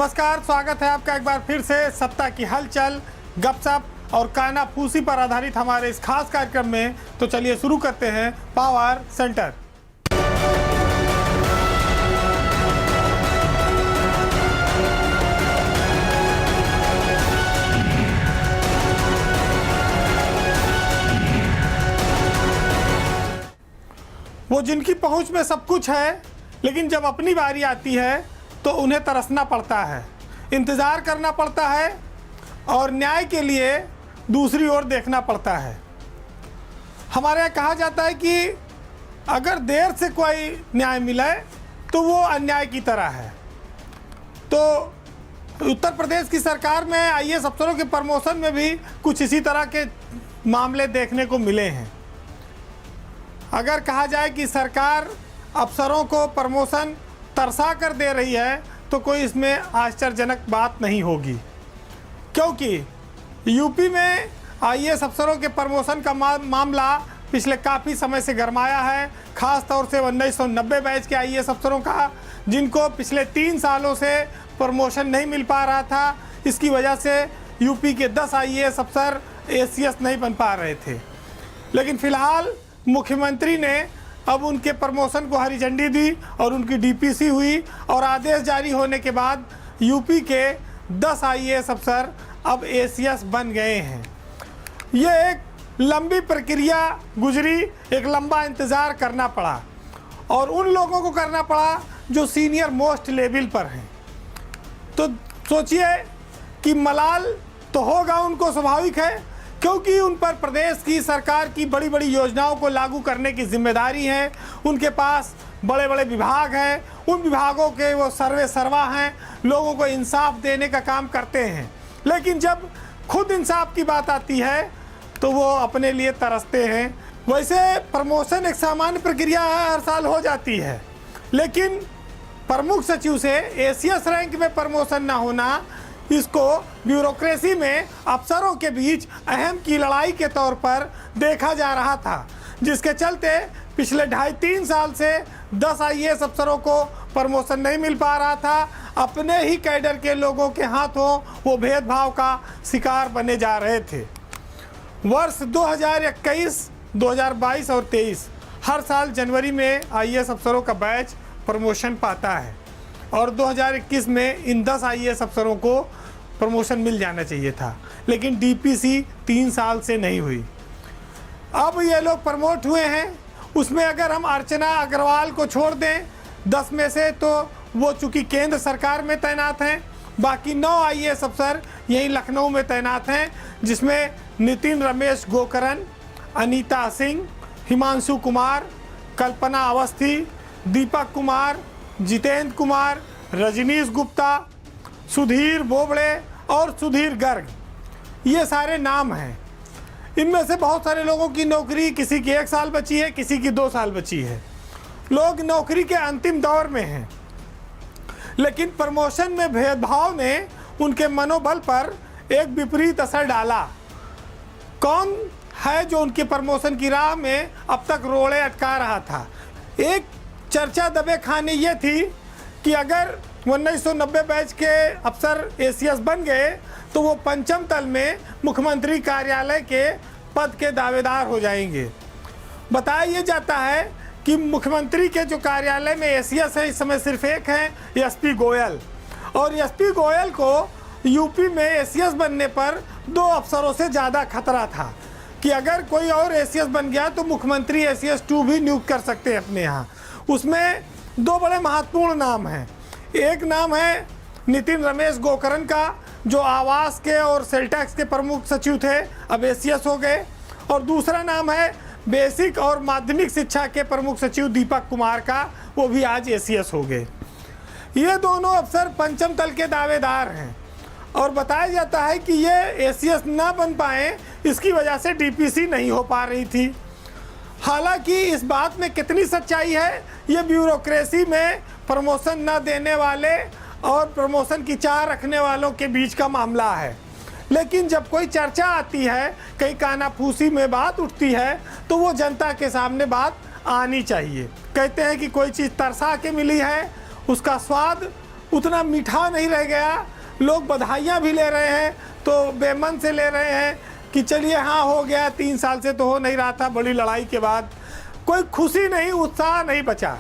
नमस्कार, स्वागत है आपका एक बार फिर से सत्ता की हलचल, गपशप और कानाफूसी पर आधारित हमारे इस खास कार्यक्रम में। तो चलिए शुरू करते हैं पावर सेंटर। वो जिनकी पहुंच में सब कुछ है, लेकिन जब अपनी बारी आती है तो उन्हें तरसना पड़ता है, इंतज़ार करना पड़ता है और न्याय के लिए दूसरी ओर देखना पड़ता है। हमारे यहाँ कहा जाता है कि अगर देर से कोई न्याय मिले तो वो अन्याय की तरह है। तो उत्तर प्रदेश की सरकार में आईएएस अफसरों के प्रमोशन में भी कुछ इसी तरह के मामले देखने को मिले हैं। अगर कहा जाए कि सरकार अफसरों को प्रमोशन तरसा कर दे रही है तो कोई इसमें आश्चर्यजनक बात नहीं होगी, क्योंकि यूपी में आईएएस अफसरों के प्रमोशन का मामला पिछले काफ़ी समय से गरमाया है। ख़ास तौर से 1990 बैच के आईएएस अफसरों का, जिनको पिछले 3 सालों से प्रमोशन नहीं मिल पा रहा था। इसकी वजह से यूपी के 10 आईएएस अफसर एसीएस नहीं बन पा रहे थे। लेकिन फ़िलहाल मुख्यमंत्री ने अब उनके प्रमोशन को हरी झंडी दी और उनकी डीपीसी हुई और आदेश जारी होने के बाद यूपी के 10 आईएएस अफसर अब एसीएस बन गए हैं। ये एक लंबी प्रक्रिया गुजरी, एक लंबा इंतज़ार करना पड़ा और उन लोगों को करना पड़ा जो सीनियर मोस्ट लेवल पर हैं। तो सोचिए कि मलाल तो होगा, उनको स्वाभाविक है, क्योंकि उन पर प्रदेश की सरकार की बड़ी बड़ी योजनाओं को लागू करने की जिम्मेदारी है। उनके पास बड़े बड़े विभाग हैं, उन विभागों के वो सर्वे सर्वा हैं, लोगों को इंसाफ देने का काम करते हैं। लेकिन जब खुद इंसाफ की बात आती है तो वो अपने लिए तरसते हैं। वैसे प्रमोशन एक सामान्य प्रक्रिया है, हर साल हो जाती है, लेकिन प्रमुख सचिव से एसीएस रैंक में प्रमोशन ना होना, इसको ब्यूरोक्रेसी में अफसरों के बीच अहम की लड़ाई के तौर पर देखा जा रहा था, जिसके चलते पिछले 2.5-3 साल से 10 आईएएस अफसरों को प्रमोशन नहीं मिल पा रहा था। अपने ही कैडर के लोगों के हाथों वो भेदभाव का शिकार बने जा रहे थे। वर्ष 2021, 2022 और 23 हर साल जनवरी में आईएएस अफसरों का बैच प्रमोशन पाता है और 2021 में इन 10 आईएएस अफसरों को प्रमोशन मिल जाना चाहिए था, लेकिन डीपीसी 3 साल से नहीं हुई। अब ये लोग प्रमोट हुए हैं, उसमें अगर हम अर्चना अग्रवाल को छोड़ दें 10 में से, तो वो चूँकि केंद्र सरकार में तैनात हैं। बाकी 9 आईएएस अफसर यहीं लखनऊ में तैनात हैं, जिसमें नितिन रमेश गोकरण, अनीता सिंह, हिमांशु कुमार, कल्पना अवस्थी, दीपक कुमार, जितेंद्र कुमार, रजनीश गुप्ता, सुधीर बोबड़े और सुधीर गर्ग, ये सारे नाम हैं। इनमें से बहुत सारे लोगों की नौकरी, किसी की 1 साल बची है, किसी की 2 साल बची है। लोग नौकरी के अंतिम दौर में हैं, लेकिन प्रमोशन में भेदभाव ने उनके मनोबल पर एक विपरीत असर डाला। कौन है जो उनके प्रमोशन की राह में अब तक रोड़े अटका रहा था? एक चर्चा दबे खाने ये थी कि अगर 1990 बैच के अफसर एसीएस बन गए तो वो पंचम तल में मुख्यमंत्री कार्यालय के पद के दावेदार हो जाएंगे। बताया ये जाता है कि मुख्यमंत्री के जो कार्यालय में एसीएस है इस समय सिर्फ एक है, एसपी गोयल, और एसपी गोयल को यूपी में एसीएस बनने पर 2 अफसरों से ज़्यादा खतरा था कि अगर कोई और एसीएस बन गया तो मुख्यमंत्री एसीएस 2 भी नियुक्त कर सकते हैं अपने यहाँ। उसमें 2 बड़े महत्वपूर्ण नाम हैं। एक नाम है नितिन रमेश गोकरण का, जो आवास के और सेल टैक्स के प्रमुख सचिव थे, अब एसीएस हो गए। और दूसरा नाम है बेसिक और माध्यमिक शिक्षा के प्रमुख सचिव दीपक कुमार का, वो भी आज एसीएस हो गए। ये दोनों अफसर पंचम तल के दावेदार हैं और बताया जाता है कि ये एसीएस ना बन पाए, इसकी वजह से डीपीसी नहीं हो पा रही थी। हालांकि इस बात में कितनी सच्चाई है, ये ब्यूरोक्रेसी में प्रमोशन न देने वाले और प्रमोशन की चाह रखने वालों के बीच का मामला है। लेकिन जब कोई चर्चा आती है, कहीं कानाफूसी में बात उठती है, तो वो जनता के सामने बात आनी चाहिए। कहते हैं कि कोई चीज़ तरसा के मिली है, उसका स्वाद उतना मीठा नहीं रह गया। लोग बधाइयाँ भी ले रहे हैं तो बेमन से ले रहे हैं कि चलिए हाँ हो गया, 3 साल से तो हो नहीं रहा था, बड़ी लड़ाई के बाद कोई खुशी नहीं, उत्साह नहीं बचा।